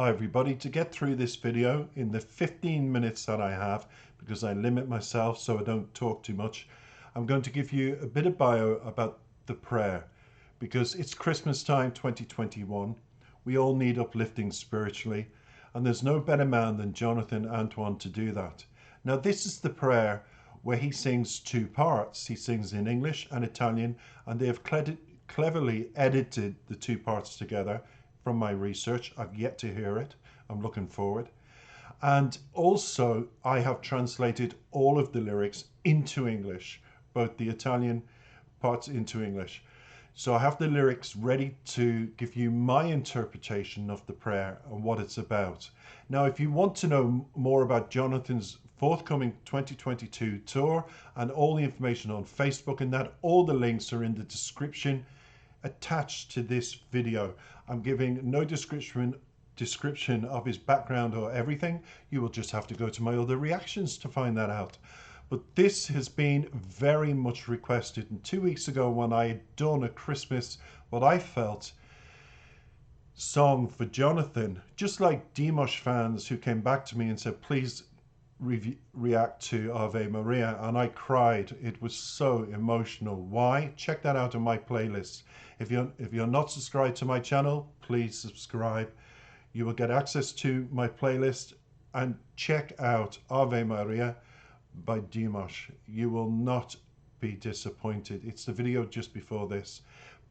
Hi everybody, to get through this video in the 15 minutes that I have, because I limit myself so I don't talk too much, I'm going to give you a bit of bio about the prayer, because it's Christmas time 2021. We all need uplifting spiritually, and there's no better man than Jonathan Antoine to do that. Now this is the prayer where he sings two parts. He sings in English and Italian, and they have cleverly edited the two parts together. From my research, I've yet to hear it. I'm looking forward. And also, I have translated all of the lyrics into English, both the Italian parts into English. So I have the lyrics ready to give you my interpretation of the prayer and what it's about. Now, if you want to know more about Jonathan's forthcoming 2022 tour and all the information on Facebook and that, all the links are in the description attached to this video. I'm giving no description of his background or everything. You will just have to go to my other reactions to find that out. But this has been very much requested, and 2 weeks ago when I had done a Christmas, what I felt, song for Jonathan, just like Dimash fans who came back to me and said, please react to Ave Maria, and I cried. It was so emotional. Why? Check that out on my playlist. If you're not subscribed to my channel, please subscribe. You will get access to my playlist, and check out Ave Maria by Dimash. You will not be disappointed. It's the video just before this.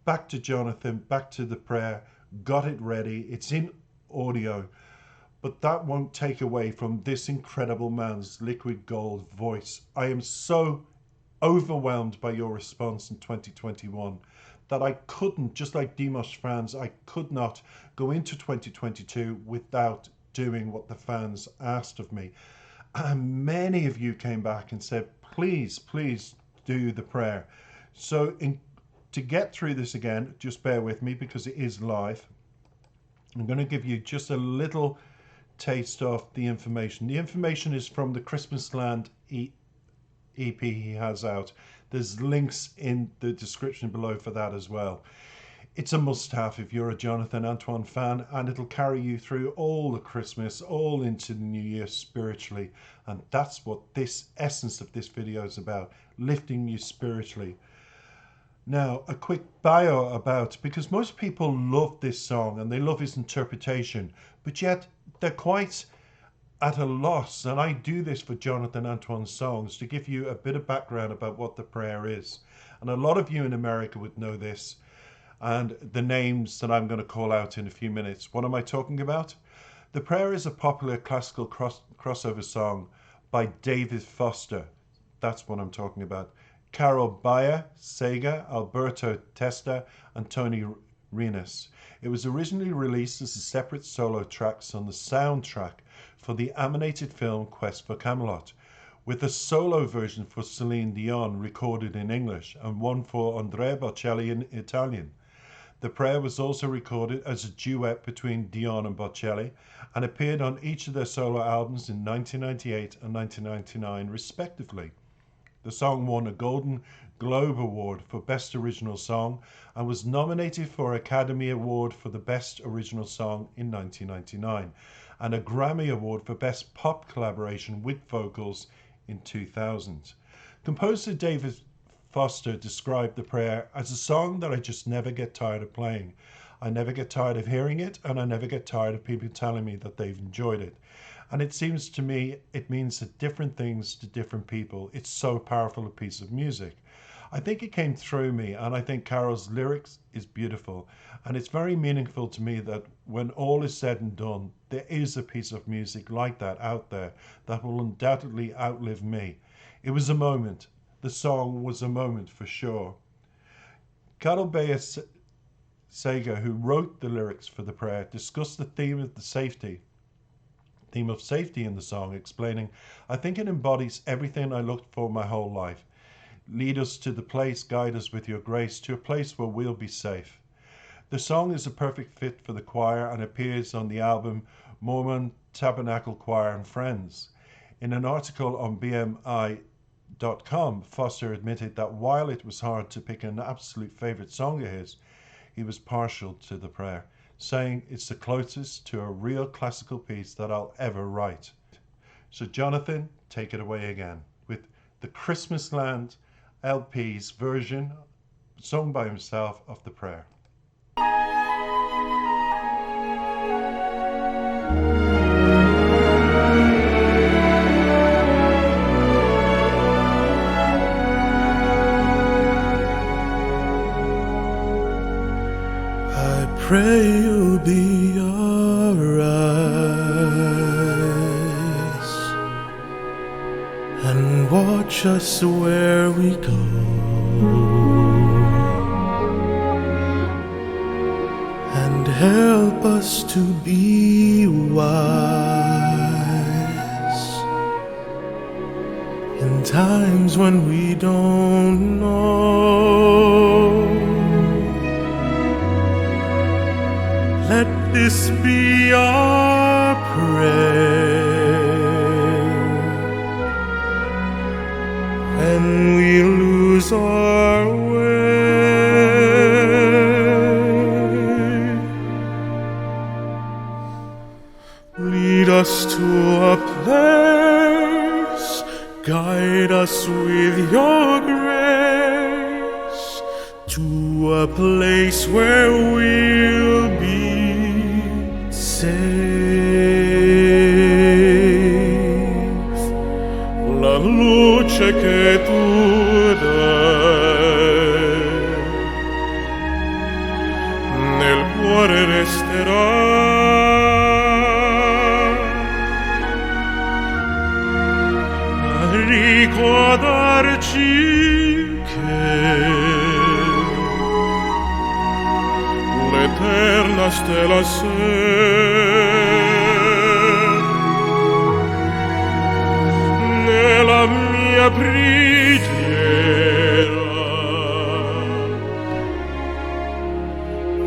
Back to Jonathan, back to the prayer. Got it ready. It's in audio. But that won't take away from this incredible man's liquid gold voice. I am so overwhelmed by your response in 2021 that I couldn't, just like Dimash fans, I could not go into 2022 without doing what the fans asked of me. And many of you came back and said, please, please do the prayer. So to get through this again, just bear with me because it is live. I'm going to give you just a little taste of the information. The information is from the Christmasland EP he has out. There's links in the description below for that as well. It's a must-have if you're a Jonathan Antoine fan, and it'll carry you through all the Christmas, all into the new year spiritually. And that's what this essence of this video is about, lifting you spiritually. Now, a quick bio about, because most people love this song and they love his interpretation, but yet they're quite at a loss. And I do this for Jonathan Antoine's songs to give you a bit of background about what the prayer is. And a lot of you in America would know this, and the names that I'm going to call out in a few minutes. What am I talking about? The prayer is a popular classical crossover song by David Foster. That's what I'm talking about. Carol Bayer, Sega, Alberto Testa, and Tony Renas. It was originally released as a separate solo tracks on the soundtrack for the animated film Quest for Camelot, with a solo version for Celine Dion recorded in English and one for Andrea Bocelli in Italian. The prayer was also recorded as a duet between Dion and Bocelli and appeared on each of their solo albums in 1998 and 1999 respectively. The song won a Golden Globe Award for Best Original Song and was nominated for Academy Award for the Best Original Song in 1999 and a Grammy Award for Best Pop Collaboration with Vocals in 2000. Composer David Foster described the prayer as a song that I just never get tired of playing. I never get tired of hearing it, and I never get tired of people telling me that they've enjoyed it. And it seems to me it means different things to different people. It's so powerful a piece of music. I think it came through me, and I think Carol's lyrics is beautiful. And it's very meaningful to me that when all is said and done, there is a piece of music like that out there that will undoubtedly outlive me. It was a moment. The song was a moment for sure. Carol Bayer Sega, who wrote the lyrics for the prayer, discussed the theme of safety in the song, explaining, I think it embodies everything I looked for my whole life. Lead us to the place, guide us with your grace to a place where we'll be safe. The song is a perfect fit for the choir and appears on the album Mormon Tabernacle Choir and Friends. In an article on BMI Foster admitted that while it was hard to pick an absolute favourite song of his, he was partial to the prayer. saying it's the closest to a real classical piece that I'll ever write. So Jonathan, take it away again with the Christmasland LP's version, sung by himself, of the prayer. I pray you'll be alright and watch us where we go, and help us to be wise in times when we don't know. Let this be our prayer when we lose our way. Lead us to a place, guide us with your grace, to a place where we'll be safe. La luce che tu dai nel cuore resterà. A ricordarci che l'eterna stella sei nella mia preghiera.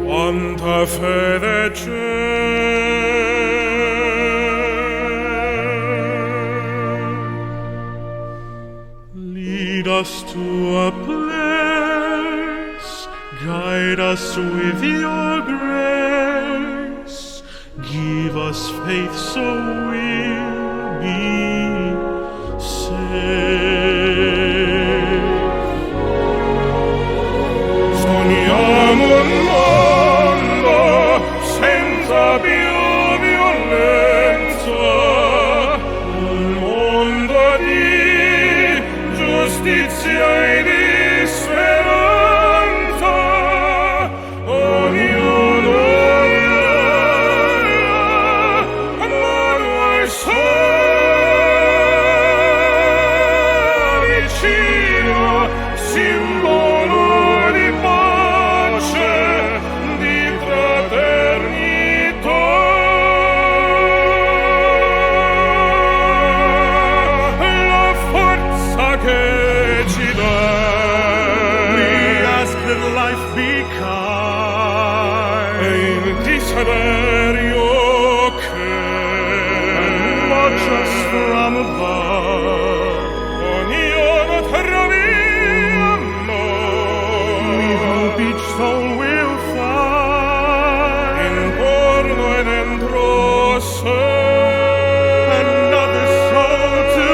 Quanta fede c'è. Lead us to a place, guide us with your grace, give us faith so we'll be safe. Sogniamo un mondo senza più violenza, un mondo di giustizia e di speranza. Ognuno amano al sole vicino, simbolo di pace, di fraternità. La forza che ci dai. We ask that life be kind, e il desiderio che watch us from above. Ognuno trovi amore. We hope each soul will find intorno e dentro sé another soul to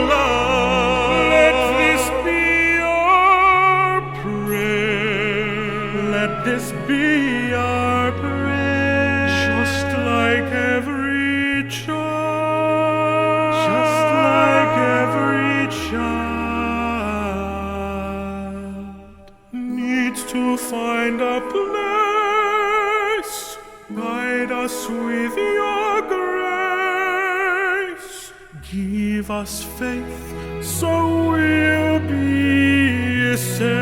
love. Let this be our prayer. Let this be our prayer. Just like every child. Just like every child needs to find a place. Guide us with your grace. Give us faith so we'll be safe.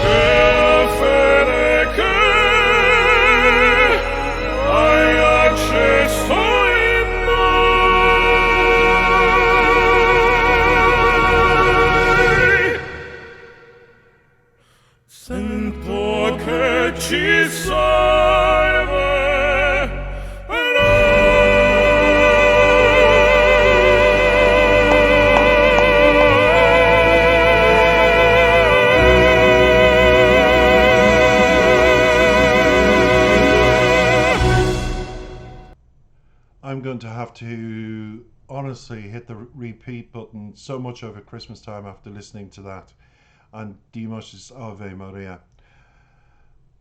Nella fede che hai acceso in noi, sento che ci salve. I'm going to have to honestly hit the repeat button so much over Christmas time after listening to that and Dimos's Ave Maria.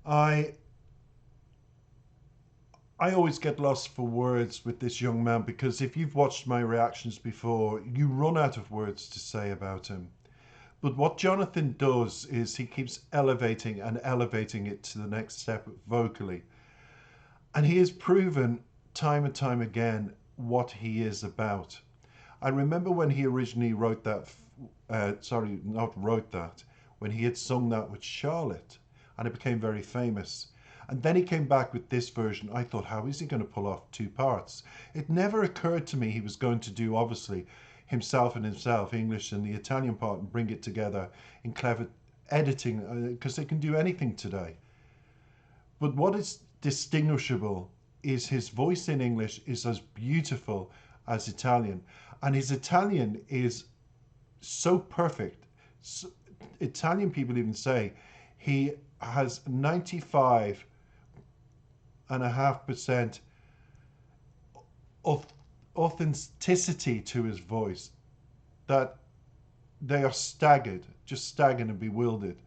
I always get lost for words with this young man, because if you've watched my reactions before, you run out of words to say about him. But what Jonathan does is he keeps elevating and elevating it to the next step vocally. And he has proven time and time again what he is about. I remember when he originally wrote that, when he had sung that with Charlotte, and it became very famous. And then he came back with this version. I thought, how is he going to pull off two parts? It never occurred to me he was going to do, obviously, himself and himself, English and the Italian part, and bring it together in clever editing, because they can do anything today. But what is distinguishable is his voice in English is as beautiful as Italian. And his Italian is so perfect. So, Italian people even say he has 95.5% authenticity to his voice, that they are staggered and bewildered.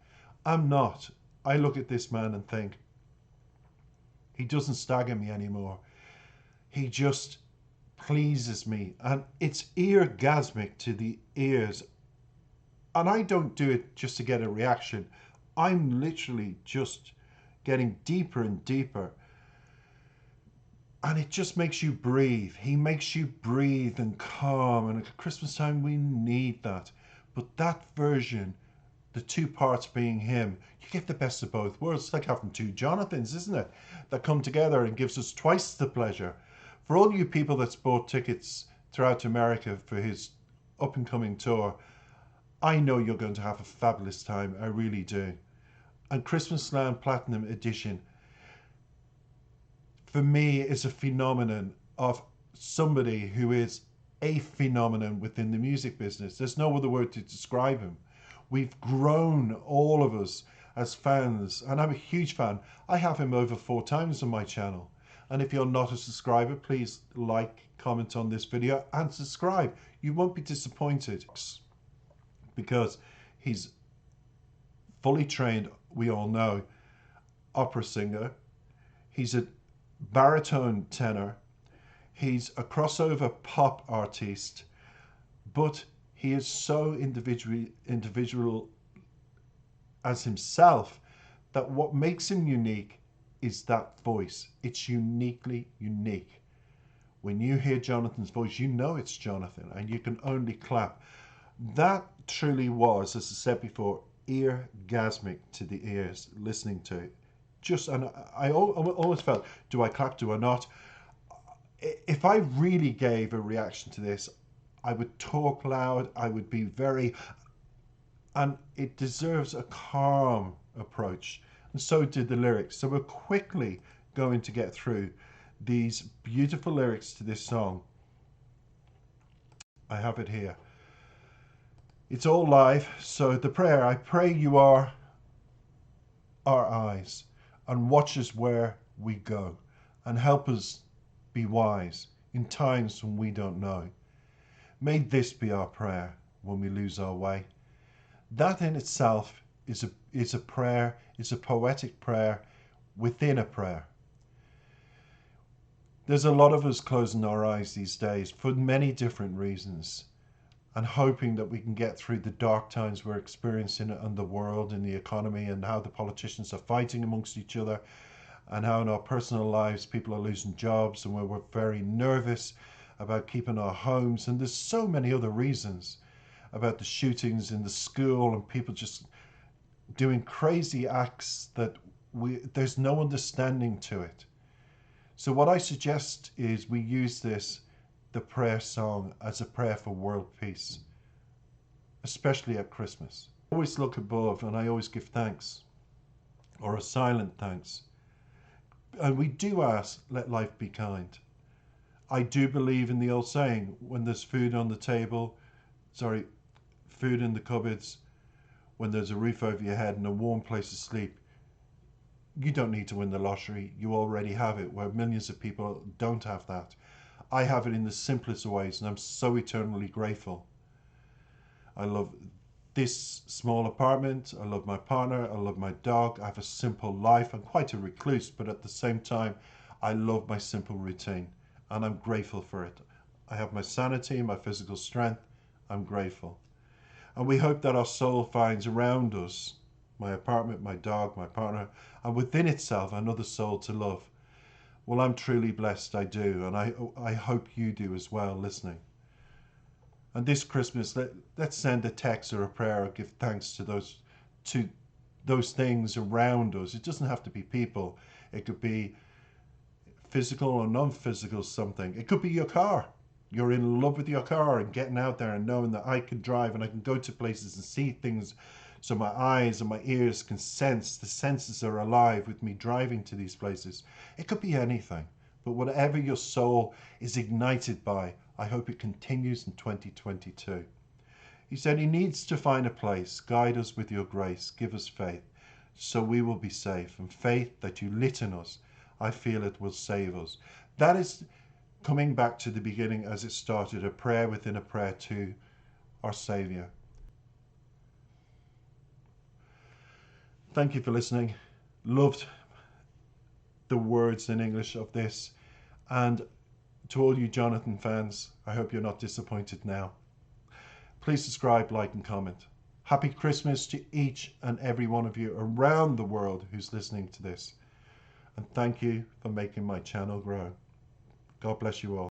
I'm not. I look at this man and think, he doesn't stagger me anymore. He just pleases me, and it's eargasmic to the ears. And I don't do it just to get a reaction. I'm literally just getting deeper and deeper. And it just makes you breathe. He makes you breathe and calm. And at Christmas time, we need that. But that version, the two parts being him, you get the best of both worlds. It's like having two Jonathans, isn't it? That come together and gives us twice the pleasure. For all you people that's bought tickets throughout America for his up and coming tour, I know you're going to have a fabulous time. I really do. And Christmasland Platinum Edition, for me, is a phenomenon of somebody who is a phenomenon within the music business. There's no other word to describe him. We've grown, all of us, as fans, and I'm a huge fan. I have him over 4 times on my channel. And if you're not a subscriber, please like, comment on this video, and subscribe. You won't be disappointed, because he's fully trained, we all know, opera singer. He's a baritone tenor. He's a crossover pop artist, but he is so individual as himself that what makes him unique is that voice. It's uniquely unique. When you hear Jonathan's voice, you know it's Jonathan, and you can only clap. That truly was, as I said before, eargasmic to the ears listening to it. And I always felt, do I clap, do I not? If I really gave a reaction to this, I would talk loud, I would be and it deserves a calm approach. And so did the lyrics. So we're quickly going to get through these beautiful lyrics to this song. I have it here. It's all live. So the prayer, I pray you are our eyes and watch us where we go, and help us be wise in times when we don't know. May this be our prayer when we lose our way. That in itself is a prayer, is a poetic prayer within a prayer. There's a lot of us closing our eyes these days for many different reasons, and hoping that we can get through the dark times we're experiencing in the world, in the economy, and how the politicians are fighting amongst each other, and how in our personal lives people are losing jobs, and where we're very nervous about keeping our homes. And there's so many other reasons about the shootings in the school and people just doing crazy acts that there's no understanding to it. So what I suggest is we use the prayer song, as a prayer for world peace, especially at Christmas. I always look above and I always give thanks, or a silent thanks. And we do ask, let life be kind. I do believe in the old saying, when there's food on the table, food in the cupboards, when there's a roof over your head and a warm place to sleep, you don't need to win the lottery. You already have it, where millions of people don't have that. I have it in the simplest ways, and I'm so eternally grateful. I love this small apartment. I love my partner. I love my dog. I have a simple life. I'm quite a recluse, but at the same time, I love my simple routine, and I'm grateful for it. I have my sanity, my physical strength. I'm grateful. And we hope that our soul finds around us, my apartment, my dog, my partner, and within itself another soul to love. Well, I'm truly blessed, I do, and I hope you do as well, listening. And this Christmas, let's send a text or a prayer or give thanks to those things around us. It doesn't have to be people. It could be physical or non-physical something. It could be your car. You're in love with your car and getting out there and knowing that I can drive and I can go to places and see things so my eyes and my ears can sense. The senses are alive with me driving to these places. It could be anything. But whatever your soul is ignited by, I hope it continues in 2022. He said he needs to find a place. Guide us with your grace. Give us faith, so we will be safe. And faith that you lit in us, I feel it will save us. That is coming back to the beginning as it started, a prayer within a prayer to our Saviour. Thank you for listening. Loved the words in English of this. And to all you Jonathan fans, I hope you're not disappointed now. Please subscribe, like and comment. Happy Christmas to each and every one of you around the world who's listening to this. And thank you for making my channel grow. God bless you all.